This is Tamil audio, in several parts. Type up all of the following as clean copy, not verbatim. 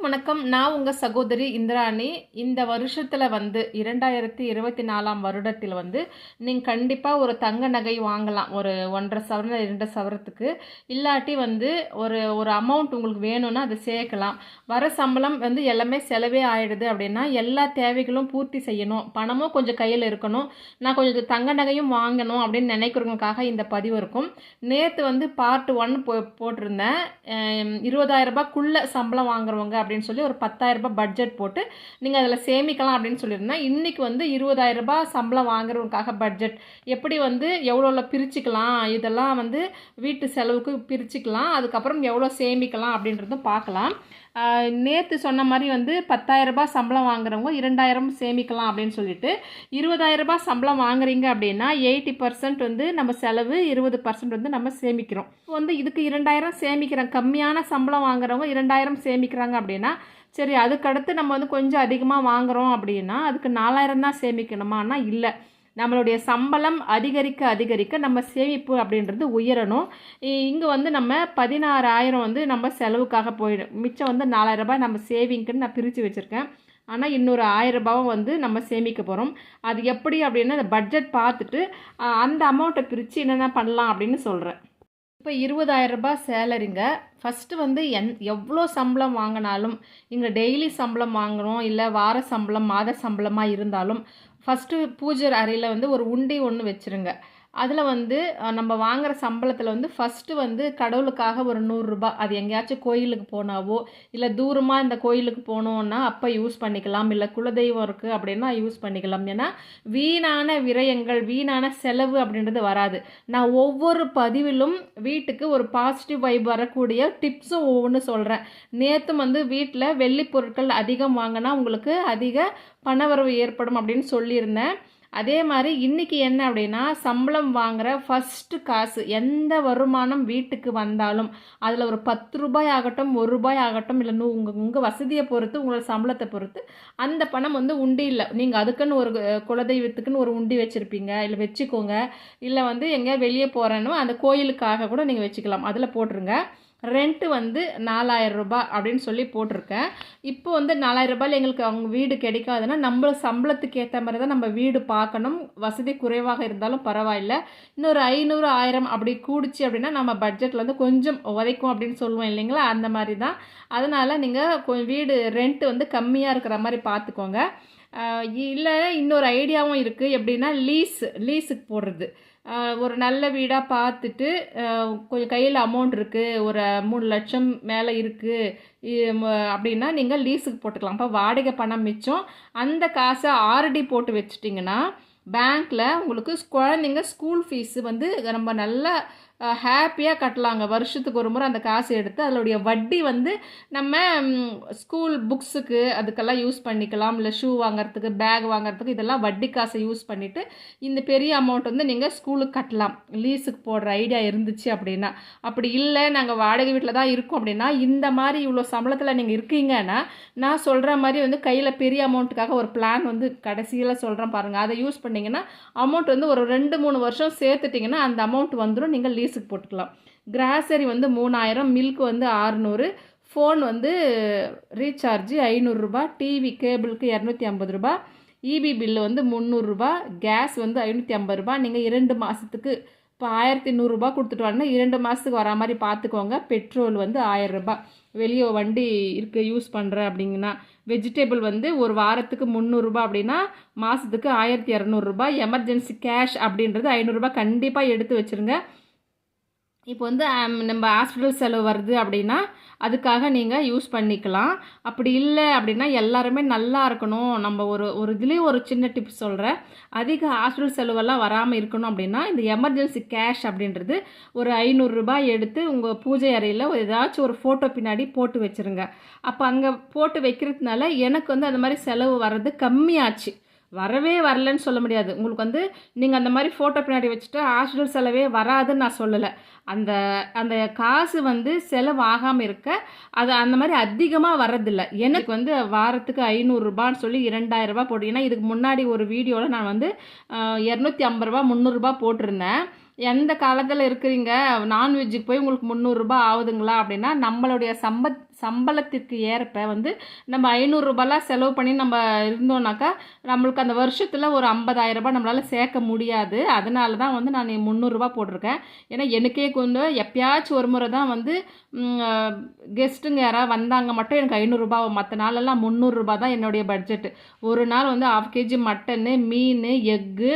வணக்கம். நான் உங்க சகோதரி இந்திராணி. இந்த வருஷத்துல 2024ஆம் வருடத்தில் நீங்க கண்டிப்பா ஒரு தங்க நகை வாங்கலாம். ஒரு 1.5 சவரன் 2 சவரத்துக்கு. இல்லாட்டி ஒரு ஒரு அமௌண்ட் உங்களுக்கு வேணும்னா அதை சேர்க்கலாம். வர சம்பளம் எல்லாமே செலவே ஆயிடுது அப்படின்னா எல்லா தேவைகளும் பூர்த்தி செய்யணும். பணமும் கொஞ்சம் கையில் இருக்கணும். நான் கொஞ்சம் தங்க நகையும் வாங்கணும் அப்படின்னு நினைக்கிறவங்களுக்காக இந்த பதிவு இருக்கும். நேற்று பார்ட் 1 போட்டிருந்தேன். 20,000 ரூபாய்க்குள்ள சம்பளம் வாங்குறவங்க அப்படின்னு சொல்லி ஒரு 10,000 ரூபாய் பட்ஜெட் போட்டு நீங்கள் அதில் சேமிக்கலாம் அப்படின்னு சொல்லியிருந்தேன். இன்றைக்கி 20,000 ரூபாய் சம்பளம் வாங்குறவங்களுக்காக பட்ஜெட் எப்படி எவ்வளோ பிரிச்சுக்கலாம், இதெல்லாம் வீட்டு செலவுக்கு பிரிச்சுக்கலாம், அதுக்கப்புறம் எவ்வளோ சேமிக்கலாம் அப்படின்றதும் பார்க்கலாம். நேற்று சொன்ன மாதிரி 10,000 ரூபாய் சம்பளம் வாங்குறவங்க 2,000 சேமிக்கலாம் அப்படின்னு சொல்லிட்டு 20,000 ரூபாய் சம்பளம் வாங்குறீங்க அப்படின்னா 80% நம்ம செலவு, 20% நம்ம சேமிக்கிறோம். இதுக்கு 2,000 சேமிக்கிறோம். கம்மியான சம்பளம் வாங்குறவங்க 2,000 சேமிக்கிறாங்க அப்படின்னா சரி, அதுக்கடுத்து நம்ம கொஞ்சம் அதிகமாக வாங்குகிறோம் அப்படின்னா அதுக்கு 4,000 தான் சேமிக்கணுமானா இல்லை. நம்மளுடைய சம்பளம் அதிகரிக்க அதிகரிக்க நம்ம சேமிப்பு அப்படின்றது உயரணும். இங்கே நம்ம 16,000 நம்ம செலவுக்காக போயிடும். மிச்சம் 4,000 ரூபாய் நம்ம சேவிங்க்குன்னு நான் பிரித்து வச்சுருக்கேன். ஆனால் இன்னொரு 1,000 ரூபாவை நம்ம சேமிக்க போகிறோம். அது எப்படி அப்படின்னா அந்த பட்ஜெட் பார்த்துட்டு அந்த அமௌண்ட்டை பிரித்து என்னென்ன பண்ணலாம் அப்படின்னு சொல்கிறேன். இப்போ 20,000 ரூபாய் சேலரிங்க. ஃபஸ்ட்டு எவ்வளோ சம்பளம் வாங்கினாலும், இங்கே டெய்லி சம்பளம் வாங்குகிறோம் இல்லை வார சம்பளம் மாத சம்பளமாக இருந்தாலும் ஃபஸ்ட்டு பூஜை அறையில் ஒரு உண்டி ஒன்று வச்சுருங்க. அதில் நம்ம வாங்குகிற சம்பளத்தில் ஃபஸ்ட்டு கடவுளுக்காக ஒரு 100 ரூபாய், அது எங்கேயாச்சும் கோயிலுக்கு போனாவோ இல்லை தூரமாக இந்த கோயிலுக்கு போனோன்னா அப்போ யூஸ் பண்ணிக்கலாம், இல்லை குலதெய்வம் இருக்குது அப்படின்னா யூஸ் பண்ணிக்கலாம். ஏன்னா வீணான விரயங்கள், வீணான செலவு அப்படின்றது வராது. நான் ஒவ்வொரு பதிவிலும் வீட்டுக்கு ஒரு பாசிட்டிவ் வைப் வரக்கூடிய டிப்ஸும் ஒவ்வொன்று சொல்கிறேன். நேற்று வீட்டில் வெள்ளி பொருட்கள் அதிகம் வாங்கினா உங்களுக்கு அதிக பணவரவு ஏற்படும் அப்படின்னு சொல்லியிருந்தேன். அதே மாதிரி இன்றைக்கி என்ன அப்படின்னா சம்பளம் வாங்குகிற ஃபஸ்ட்டு காசு, எந்த வருமானம் வீட்டுக்கு வந்தாலும் அதில் ஒரு 10 ரூபாய் ஆகட்டும், 1 ரூபாய் ஆகட்டும், இல்லை உங்கள் வசதியை பொறுத்து, உங்களோட சம்பளத்தை பொறுத்து அந்த பணம் உண்டி இல்லை. நீங்கள் அதுக்குன்னு ஒரு குலதெய்வத்துக்குன்னு ஒரு உண்டி வச்சுருப்பீங்க, இல்லை வச்சுக்கோங்க. இல்லை எங்கேயா வெளியே போகிறேன்னு அந்த கோயிலுக்காக கூட நீங்கள் வச்சுக்கலாம், அதில் போட்டுருங்க. ரெண்ட்டு 4,000 ரூபாய் அப்படின்னு சொல்லி போட்டிருக்கேன். இப்போ 4,000 ரூபாயில் எங்களுக்கு அவங்க வீடு கிடைக்காதுன்னா நம்ம சம்பளத்துக்கு ஏற்ற மாதிரி தான் நம்ம வீடு பார்க்கணும். வசதி குறைவாக இருந்தாலும் பரவாயில்ல, இன்னொரு 500 1000 அப்படி கூடிச்சு அப்படின்னா நம்ம பட்ஜெட்டில் கொஞ்சம் உதைக்கும் அப்படின்னு சொல்லுவோம் இல்லைங்களா, அந்த மாதிரி தான். அதனால் நீங்கள் வீடு ரெண்ட்டு கம்மியாக இருக்கிற மாதிரி பார்த்துக்கோங்க. இல்லை இன்னொரு ஐடியாவும் இருக்குது. எப்படின்னா லீஸுக்கு போடுறது. ஒரு நல்ல வீடாக பார்த்துட்டு கொஞ்சம் கையில் அமௌண்ட் இருக்குது, ஒரு 3 லட்சம் மேலே இருக்குது அப்படின்னா நீங்கள் லீஸுக்கு போட்டுக்கலாம். அப்போ வாடகை பணம் மிச்சம். அந்த காசை ஆர்டி போட்டு வச்சுட்டிங்கன்னா பேங்க்கில் உங்களுக்கு குழந்தைங்க ஸ்கூல் ஃபீஸு நம்ம நல்லா ஹாப்பியாக கட்டலாங்க. வருஷத்துக்கு ஒரு முறை அந்த காசு எடுத்து அதனுடைய வட்டி நம்ம ஸ்கூல் புக்ஸுக்கு அதுக்கெல்லாம் யூஸ் பண்ணிக்கலாம், இல்லை ஷூ வாங்குறதுக்கு, பேக் வாங்குறதுக்கு, இதெல்லாம் வட்டி காசை யூஸ் பண்ணிவிட்டு இந்த பெரிய அமௌண்ட் நீங்கள் ஸ்கூலுக்கு கட்டலாம். லீஸுக்கு போடுற ஐடியா இருந்துச்சு அப்படின்னா. அப்படி இல்லை நாங்கள் வாடகை வீட்டில் தான் இருக்கோம் அப்படின்னா இந்த மாதிரி இவ்வளோ சம்பளத்தில் நீங்கள் இருக்கீங்கன்னா நான் சொல்கிற மாதிரி கையில் பெரிய அமௌண்ட்டுக்காக ஒரு பிளான் கடைசியில் சொல்கிறேன் பாருங்கள். அதை யூஸ் பண்ணிங்கன்னா அமௌண்ட் ஒரு 2-3 வருஷம் சேர்த்துட்டிங்கன்னா அந்த அமௌண்ட் வந்துடும். நீங்கள் லீஸுக்கு போட்டுக்கலாம். கிராசரி 3,000, மில்க் 600, ஃபோன் ரீசார்ஜ் 500 ரூபாய், டிவி கேபிளுக்கு 250 ரூபாய், இபி பில்லு 300 ரூபாய், கேஸ் 550 ரூபாய். நீங்கள் 2 மாதத்துக்கு இப்போ 1,100 ரூபாய் கொடுத்துட்டு வாங்க, 2 மாதத்துக்கு வரா மாதிரி பார்த்துக்கோங்க. பெட்ரோல் 1,000 ரூபாய். வெளியே வண்டி இருக்குது யூஸ் பண்ணுறேன் அப்படிங்கன்னா. வெஜிடபிள் ஒரு வாரத்துக்கு 300 ரூபாய் அப்படின்னா மாதத்துக்கு 1,200 ரூபாய். எமர்ஜென்சி கேஷ் அப்படின்றது 500 ரூபாய் கண்டிப்பாக எடுத்து வச்சுருங்க. இப்போ நம்ம ஹாஸ்பிட்டல் செலவு வருது அப்படின்னா அதுக்காக நீங்கள் யூஸ் பண்ணிக்கலாம். அப்படி இல்லை அப்படின்னா எல்லாருமே நல்லா இருக்கணும், நம்ம ஒரு இதுலேயும் ஒரு சின்ன டிப்ஸ் சொல்கிறேன். அதிக ஹாஸ்பிட்டல் செலவெல்லாம் வராமல் இருக்கணும் அப்படின்னா இந்த எமர்ஜென்சி கேஷ் அப்படின்றது ஒரு 500 ரூபாய் எடுத்து உங்கள் பூஜை அறையில் ஏதாச்சும் ஒரு ஃபோட்டோ பின்னாடி போட்டு வச்சுருங்க. அப்போ அங்கே போட்டு வைக்கிறதுனால எனக்கு அந்த மாதிரி செலவு வர்றது கம்மியாச்சு. வரவே வரலன்னு சொல்ல முடியாது. உங்களுக்கு நீங்கள் அந்த மாதிரி ஃபோட்டோ பின்னாடி வச்சுட்டு ஹாஸ்பிட்டல் செலவே வராதுன்னு நான் சொல்லலை. அந்த அந்த காசு செலவு ஆகாமல் இருக்க அது அந்த மாதிரி அதிகமாக வர்றதில்லை. எனக்கு வாரத்துக்கு 500 ரூபான்னு சொல்லி 2,000 ரூபாய் போட்டிங்கன்னா இதுக்கு முன்னாடி ஒரு வீடியோவில் நான் 250 ரூபா 300 ரூபாய் போட்டிருந்தேன். எந்த காலத்தில் இருக்கிறீங்க, நான்வெஜ்ஜுக்கு போய் உங்களுக்கு 300 ரூபாய் ஆகுதுங்களா அப்படின்னா நம்மளுடைய சம்பளத்திற்கு ஏற்ப வந்து நம்ம 500 ரூபாய்லாம் செலவு பண்ணி நம்ம இருந்தோம்னாக்கா நம்மளுக்கு அந்த வருஷத்தில் ஒரு 50,000 ரூபாய் நம்மளால் சேர்க்க முடியாது. அதனால தான் வந்து நான் 300 ரூபாய் போட்டிருக்கேன். ஏன்னா எனக்கே கொஞ்சம் எப்பயாச்சும் ஒரு முறை தான் வந்து கெஸ்ட்டுங்க யாராவது வந்தாங்க மட்டும் எனக்கு 500 ரூபாய், மற்ற நாளெல்லாம் 300 ரூபாய் தான் என்னுடைய பட்ஜெட்டு. ஒரு நாள் வந்து 1/2 kg மட்டனு, மீன், எக்கு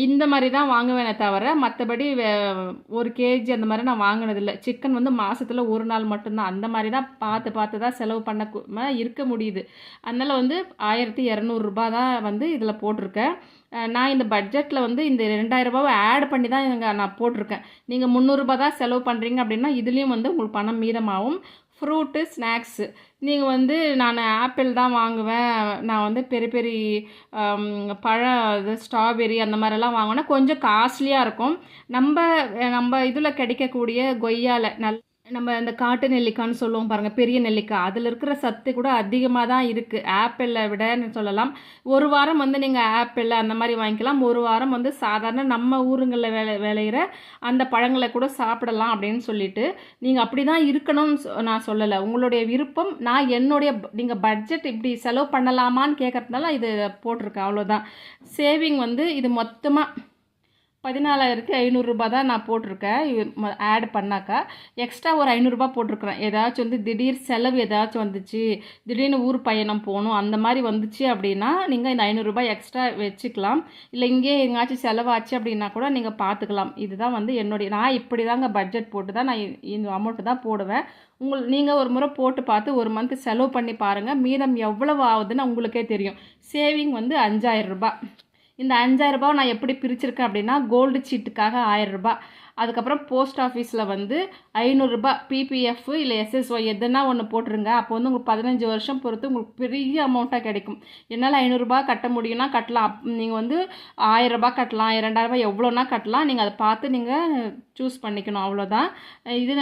இந்த மாதிரி தான் வாங்குவேனே தவிர மற்றபடி 1 kg அந்த மாதிரி நான் வாங்கினதில்லை. சிக்கன் வந்து மாதத்தில் ஒரு நாள் மட்டும்தான். அந்த மாதிரி தான் பார்த்து தான் செலவு பண்ண இருக்க முடியுது. அதனால் வந்து 1200 ரூபாய் தான் வந்து இதில் போட்டிருக்கேன். நான் இந்த பட்ஜெட்டில் வந்து இந்த 2000 ரூபாவை ஆட் பண்ணி தான் நான் போட்டிருக்கேன். நீங்கள் 300 ரூபாய் தான் செலவு பண்ணுறீங்க அப்படின்னா இதுலேயும் வந்து உங்களுக்கு பணம் மீதமாகும். ஃப்ரூட்டு, ஸ்நாக்ஸு நீங்கள் வந்து நான் ஆப்பிள் தான் வாங்குவேன், நான் வந்து பெரிய பெரிய பழம் இது ஸ்ட்ராபெரி அந்த மாதிரிலாம் வாங்கினா கொஞ்சம் காஸ்ட்லியாக இருக்கும். நம்ம இதில் கிடைக்கக்கூடிய கொய்யாவில் நம்ம இந்த காட்டு நெல்லிக்காய்னு சொல்லுவோம் பாருங்கள், பெரிய நெல்லிக்காய், அதில் இருக்கிற சத்து கூட அதிகமாக தான் இருக்குது ஆப்பிளை விடன்னு சொல்லலாம். ஒரு வாரம் வந்து நீங்கள் ஆப்பிள் அந்த மாதிரி வாங்கிக்கலாம். ஒரு வாரம் வந்து சாதாரண நம்ம ஊருங்களில் விளையிற அந்த பழங்களை கூட சாப்பிடலாம் அப்படின்னு சொல்லிட்டு நீங்கள் அப்படி தான் இருக்கணும்னு நான் சொல்லலை. உங்களுடைய விருப்பம். நான் நீங்கள் பட்ஜெட் இப்படி செலவு பண்ணலாமான்னு கேட்குறதுனால இது போட்டிருக்கேன், அவ்வளோதான். சேவிங் வந்து இது மொத்தமாக 14,500 ரூபாய் தான் நான் போட்டிருக்கேன். ஆட் பண்ணாக்கா எக்ஸ்ட்ரா ஒரு 500 ரூபாய் போட்டிருக்கிறேன். ஏதாச்சும் வந்து திடீர் செலவு ஏதாச்சும் வந்துச்சு, திடீர்னு ஊர் பயணம் போகணும் அந்த மாதிரி வந்துச்சு அப்படின்னா நீங்கள் இந்த 500 ரூபாய் எக்ஸ்ட்ரா வச்சுக்கலாம். இல்லை இங்கே எங்கேயாச்சும் செலவாச்சு அப்படின்னா கூட நீங்கள் பார்த்துக்கலாம். இதுதான் வந்து நான் இப்படி தாங்க பட்ஜெட் போட்டு தான் நான் இந்த அமௌண்ட்டு தான் போடுவேன். நீங்கள் ஒரு முறை போட்டு பார்த்து ஒரு மந்த் செலவு பண்ணி பாருங்கள், மீதம் எவ்வளவு ஆகுதுன்னு உங்களுக்கே தெரியும். சேவிங் வந்து 5,000 ரூபாய். இந்த 5,000 ரூபாய் நான் எப்படி பிரிச்சிருக்கேன் அப்படின்னா, கோல்டு சீட்டுக்காக 1000 ரூபாய், அதுக்கப்புறம் போஸ்ட் ஆஃபீஸில் வந்து 500 ரூபாய், பிபிஎஃப் இல்லை எஸ்எஸ்ஒய் எதுனா ஒன்று போட்டுருங்க. அப்போ வந்து உங்களுக்கு 15 வருஷம் பொறுத்து உங்களுக்கு பெரிய அமௌண்ட்டாக கிடைக்கும். என்னால் 500 ரூபாய் கட்ட முடியும்னா கட்டலாம். நீங்கள் வந்து 1000 ரூபாய் கட்டலாம், 2000 ரூபாய் எவ்வளோனா கட்டலாம். நீங்கள் அதை பார்த்து நீங்கள் சூஸ் பண்ணிக்கணும், அவ்வளோதான். இது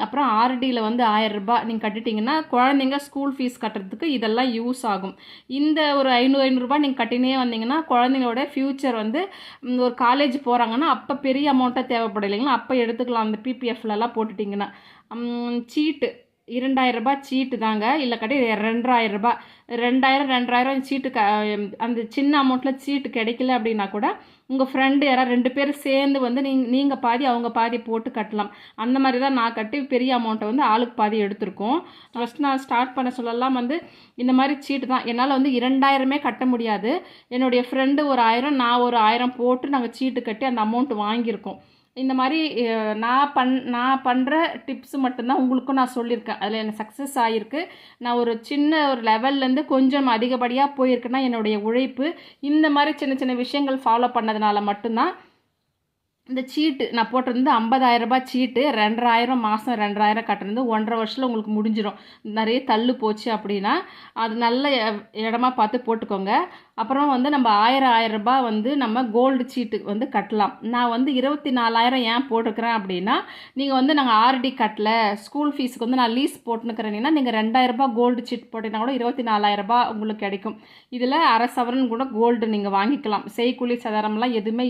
அப்புறம் ஆர்டியில் வந்து 1000 ரூபாய் நீங்கள் கட்டிட்டிங்கன்னா குழந்தைங்க ஸ்கூல் ஃபீஸ் கட்டுறதுக்கு இதெல்லாம் யூஸ் ஆகும். இந்த ஒரு 500 ரூபாய் நீங்கள் கட்டினே வந்தீங்கன்னா குழந்தைங்களோட ஃப்யூச்சர் வந்து ஒரு காலேஜ் போகிறாங்கன்னா அப்போ பெரிய அமௌண்ட்டாக தேவைப்படும் இல்லைங்களா, அப்போ எடுத்துக்கலாம். அந்த பிபிஎஃப்லலாம் போட்டுட்டிங்கன்னா. சீட்டு 2000 ரூபாய் சீட்டு தாங்க, இல்லை கட்டி 2000 ரூபாய், 2000 சீட்டு அந்த சின்ன அமௌண்ட்டில் சீட்டு கிடைக்கல அப்படின்னா கூட உங்கள் ஃப்ரெண்டு யாராவது 2 பேர் சேர்ந்து வந்து நீங்கள் பாதி அவங்க பாதி போட்டு கட்டலாம். அந்த மாதிரி தான் நான் கட்டி பெரிய அமௌண்ட்டை வந்து ஆளுக்கு பாதி எடுத்திருக்கோம். ஃபஸ்ட் நான் ஸ்டார்ட் பண்ண சொல்லலாம் வந்து இந்த மாதிரி சீட்டு தான். என்னால் வந்து 2000 கட்ட முடியாது. என்னுடைய ஃப்ரெண்டு ஒரு 1000, நான் ஒரு 1000 போட்டு நாங்கள் சீட்டு கட்டி அந்த அமௌண்ட் வாங்கியிருக்கோம். இந்த மாதிரி நான் பண்ணுற டிப்ஸு மட்டும்தான் உங்களுக்கும் நான் சொல்லியிருக்கேன். அதில் எனக்கு சக்ஸஸ் ஆகிருக்கு. நான் ஒரு சின்ன ஒரு லெவல்லேருந்து கொஞ்சம் அதிகப்படியாக போயிருக்கேன்னா என்னுடைய உழைப்பு. இந்த மாதிரி சின்ன சின்ன விஷயங்கள் ஃபாலோ பண்ணதுனால மட்டும்தான் இந்த சீட்டு நான் போட்டிருந்து 50,000 ரூபாய் சீட்டு 2000 மாதம் 2000 கட்டுறது 1.5 வருஷத்தில் உங்களுக்கு முடிஞ்சிடும். நிறைய தள்ளு போச்சு அப்படின்னா அது நல்ல இடமா பார்த்து போட்டுக்கோங்க. அப்புறம் வந்து நம்ம 1000 ரூபாய் வந்து நம்ம கோல்டு சீட்டு வந்து கட்டலாம். நான் வந்து 24,000 ஏன் போட்டுக்கிறேன் அப்படின்னா, நீங்கள் வந்து நாங்கள் ஆர்டி கட்டலை, ஸ்கூல் ஃபீஸுக்கு வந்து நான் லீஸ் போட்டுனுக்கிறேன்னா நீங்கள் 2000 ரூபாய் கோல்டு சீட் போட்டிங்கன்னா கூட 24,000 ரூபாய் உங்களுக்கு கிடைக்கும். இதில் அரை சவரன் கூட கோல்டு நீங்கள் வாங்கிக்கலாம். செய்கூலி சதாரம்லாம் எதுவுமே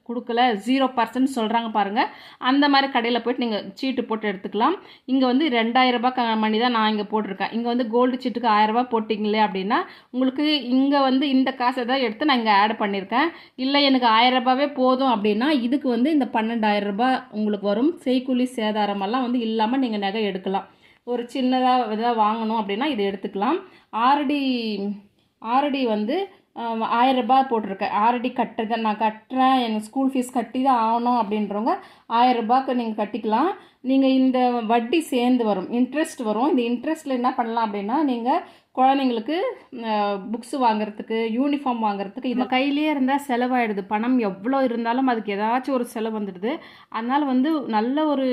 கொடுக்கல, 0% சொல்கிறாங்க பாருங்கள். அந்த மாதிரி கடையில் போய்ட்டு நீங்கள் சீட்டு போட்டு எடுத்துக்கலாம். இங்கே வந்து 2000 ரூபாய் மணி தான் நான் இங்கே போட்டிருக்கேன். இங்கே வந்து கோல்டு சீட்டுக்கு 1000 ரூபாய் போட்டிங்களே அப்படின்னா உங்களுக்கு இங்கே வந்து இந்த காசை தான் எடுத்து நான் இங்கே ஆட் பண்ணியிருக்கேன். இல்லை எனக்கு 1000 ரூபாவே போதும் அப்படின்னா இதுக்கு வந்து இந்த 12,000 ரூபாய் உங்களுக்கு வரும். செய்கூலி சேதாரமெல்லாம் வந்து இல்லாமல் நீங்கள் நகை எடுக்கலாம். ஒரு சின்னதாக இதாக வாங்கணும் அப்படின்னா இதை எடுத்துக்கலாம். ஆர்டி வந்து 1000 ரூபாய் போட்டிருக்கேன். ஆர்டி நான் கட்டுறேன், எனக்கு ஸ்கூல் ஃபீஸ் கட்டி தான் ஆகணும் அப்படின்றவங்க 1000 ரூபாய்க்கு நீங்கள் கட்டிக்கலாம். நீங்கள் இந்த வட்டி சேர்ந்து வரும், இன்ட்ரெஸ்ட் வரும். இந்த இன்ட்ரெஸ்ட்டில் என்ன பண்ணலாம் அப்படின்னா நீங்கள் குழந்தைங்களுக்கு புக்ஸு வாங்குறதுக்கு, யூனிஃபார்ம் வாங்குறதுக்கு இது கையிலே இருந்தால் செலவாயிடுது. பணம் எவ்வளோ இருந்தாலும் அதுக்கு ஏதாச்சும் ஒரு செலவு வந்துடுது. அதனால் வந்து நல்ல ஒரு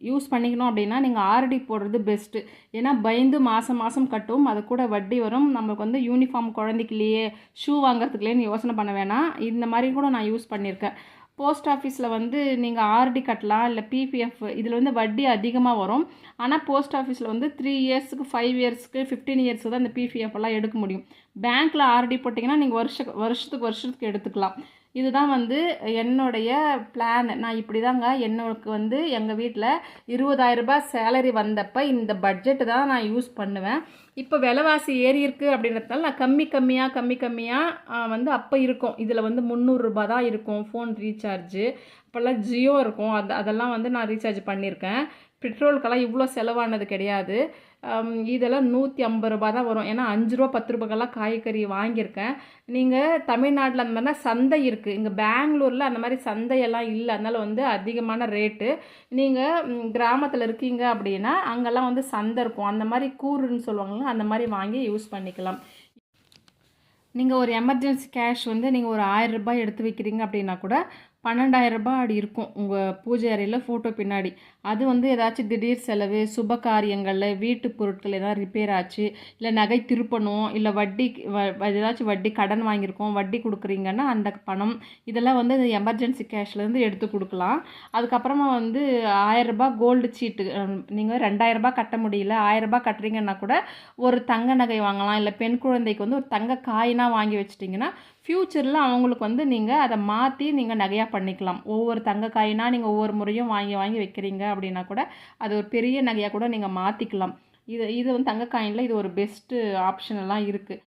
யூஸ் பண்ணிக்கணும் அப்படின்னா நீங்கள் ஆர்டி போடுறது பெஸ்ட்டு. ஏன்னா பயந்து மாதம் கட்டும், அது கூட வட்டி வரும். நம்மளுக்கு வந்து யூனிஃபார்ம் குழந்தைக்குள்ளேயே ஷூ வாங்குறதுக்குள்ளேன்னு யோசனை பண்ண வேணாம். இந்த மாதிரி கூட நான் யூஸ் பண்ணியிருக்கேன். போஸ்ட் ஆஃபீஸில் வந்து நீங்கள் ஆர்டி கட்டலாம், இல்லை பிபிஎஃப், இதில் வந்து வட்டி அதிகமாக வரும். ஆனால் போஸ்ட் ஆஃபீஸில் வந்து 3 இயர்ஸுக்கு 5 இயர்ஸுக்கு 15 இயர்ஸுக்கு தான் இந்த பிபிஎஃப் எல்லாம் எடுக்க முடியும். பேங்க்கில் ஆர்டி போட்டிங்கன்னா நீங்கள் வருஷத்துக்கு எடுத்துக்கலாம். இதுதான் வந்து என்னுடைய பிளான். நான் இப்படி தாங்க என்னோடக்கு வந்து எங்கள் வீட்டில் 20,000 ரூபாய் சேலரி வந்தப்போ இந்த பட்ஜெட்டு தான் நான் யூஸ் பண்ணுவேன். இப்போ விலைவாசி ஏறி இருக்குது அப்படின்றதுனால நான் கம்மியாக வந்து அப்போ இருக்கும். இதில் வந்து 300 ரூபாய் தான் இருக்கும் ஃபோன் ரீசார்ஜு. அப்போல்லாம் ஜியோ இருக்கும். அதெல்லாம் வந்து நான் ரீசார்ஜ் பண்ணியிருக்கேன். பெட்ரோலுக்கெல்லாம் இவ்வளோ செலவானது கிடையாது. இதெல்லாம் 150 ரூபா தான் வரும். ஏன்னா 5 ரூபா 10 ரூபாய்க்கெல்லாம் காய்கறி வாங்கியிருக்கேன். நீங்கள் தமிழ்நாட்டில் அந்த மாதிரினா சந்தை இருக்குது. இங்கே பெங்களூரில் அந்த மாதிரி சந்தையெல்லாம் இல்லை. அதனால் வந்து அதிகமான ரேட்டு. நீங்கள் கிராமத்தில் இருக்கீங்க அப்படின்னா அங்கெல்லாம் வந்து சந்தை இருக்கும். அந்த மாதிரி கூறுன்னு சொல்லுவாங்க, அந்த மாதிரி வாங்கி யூஸ் பண்ணிக்கலாம். நீங்கள் ஒரு எமர்ஜென்சி கேஷ் வந்து நீங்கள் ஒரு 1000 ரூபாய் எடுத்து வைக்கிறீங்க அப்படின்னா கூட 12,000 ரூபாய் அப்படி இருக்கும் உங்கள் பூஜை அறையில் ஃபோட்டோ பின்னாடி. அது வந்து ஏதாச்சும் திடீர் செலவு, சுப காரியங்களில் வீட்டு பொருட்கள் ஏதாவது ரிப்பேர் ஆச்சு, இல்லை நகை திருப்பணும், இல்லை வட்டி ஏதாச்சும் வட்டி கடன் வாங்கியிருக்கோம், வட்டி கொடுக்குறீங்கன்னா அந்த பணம் இதெல்லாம் வந்து எமர்ஜென்சி கேஷ்லேருந்து எடுத்து கொடுக்கலாம். அதுக்கப்புறமா வந்து 1000 ரூபாய் கோல்டு சீட்டு. நீங்கள் 2,000 ரூபாய் கட்ட முடியல, 1000 ரூபாய் கட்டுறீங்கன்னா கூட ஒரு தங்க நகை வாங்கலாம். இல்லை பெண் குழந்தைக்கு வந்து ஒரு தங்க காயினாக வாங்கி வச்சிட்டிங்கன்னா ஃப்யூச்சரில் அவங்களுக்கு வந்து நீங்கள் அதை மாற்றி நீங்கள் நகையாக பண்ணிக்கலாம். ஒவ்வொரு தங்க காயினா நீங்கள் ஒவ்வொரு முறையும் வாங்கி வைக்கிறீங்க அப்படின்னா கூட அது ஒரு பெரிய நகையாக கூட நீங்கள் மாற்றிக்கலாம். இது வந்து தங்க காயினில் இது ஒரு பெஸ்ட்டு ஆப்ஷனெல்லாம் இருக்குது.